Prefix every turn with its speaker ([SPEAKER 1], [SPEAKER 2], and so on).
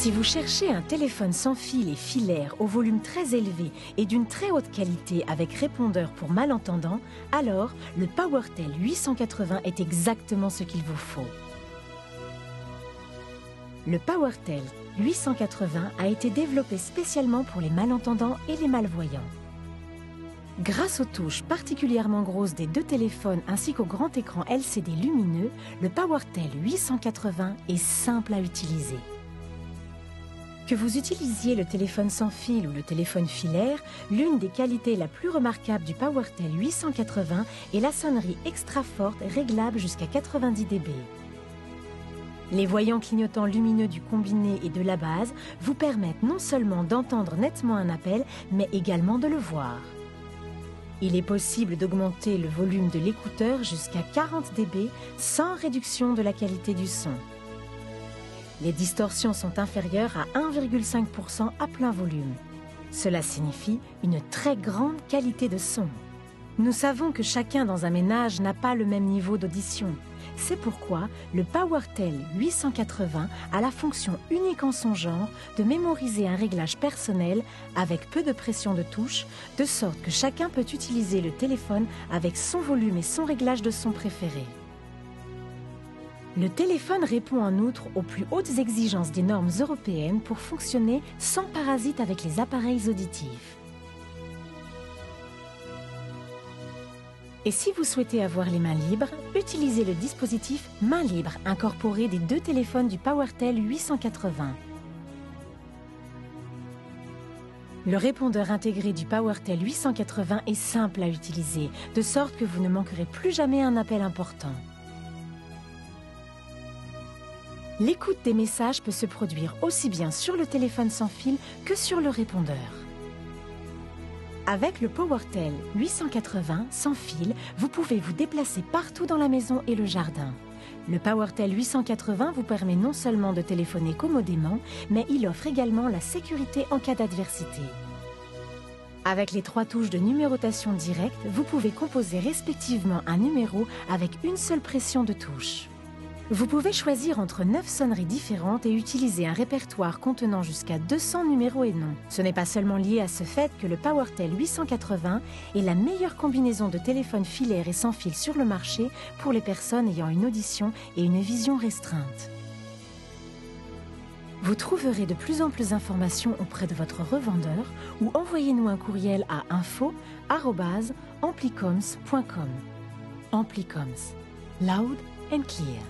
[SPEAKER 1] Si vous cherchez un téléphone sans fil et filaire au volume très élevé et d'une très haute qualité avec répondeur pour malentendants, alors le PowerTel 880 est exactement ce qu'il vous faut. Le PowerTel 880 a été développé spécialement pour les malentendants et les malvoyants. Grâce aux touches particulièrement grosses des deux téléphones ainsi qu'au grand écran LCD lumineux, le PowerTel 880 est simple à utiliser. Que vous utilisiez le téléphone sans fil ou le téléphone filaire, l'une des qualités la plus remarquable du PowerTel 880 est la sonnerie extra forte réglable jusqu'à 90 dB. Les voyants clignotants lumineux du combiné et de la base vous permettent non seulement d'entendre nettement un appel, mais également de le voir. Il est possible d'augmenter le volume de l'écouteur jusqu'à 40 dB sans réduction de la qualité du son. Les distorsions sont inférieures à 1,5% à plein volume. Cela signifie une très grande qualité de son. Nous savons que chacun dans un ménage n'a pas le même niveau d'audition. C'est pourquoi le PowerTel 880 a la fonction unique en son genre de mémoriser un réglage personnel avec peu de pression de touche, de sorte que chacun peut utiliser le téléphone avec son volume et son réglage de son préféré. Le téléphone répond en outre aux plus hautes exigences des normes européennes pour fonctionner sans parasite avec les appareils auditifs. Et si vous souhaitez avoir les mains libres, utilisez le dispositif Main libre incorporé des deux téléphones du PowerTel 880. Le répondeur intégré du PowerTel 880 est simple à utiliser, de sorte que vous ne manquerez plus jamais un appel important. L'écoute des messages peut se produire aussi bien sur le téléphone sans fil que sur le répondeur. Avec le PowerTel 880 sans fil, vous pouvez vous déplacer partout dans la maison et le jardin. Le PowerTel 880 vous permet non seulement de téléphoner commodément, mais il offre également la sécurité en cas d'adversité. Avec les 3 touches de numérotation directe, vous pouvez composer respectivement un numéro avec une seule pression de touche. Vous pouvez choisir entre 9 sonneries différentes et utiliser un répertoire contenant jusqu'à 200 numéros et noms. Ce n'est pas seulement lié à ce fait que le PowerTel 880 est la meilleure combinaison de téléphones filaires et sans fil sur le marché pour les personnes ayant une audition et une vision restreinte. Vous trouverez de plus en plus d'informations auprès de votre revendeur ou envoyez-nous un courriel à info@amplicoms.com. Amplicoms, loud and clear.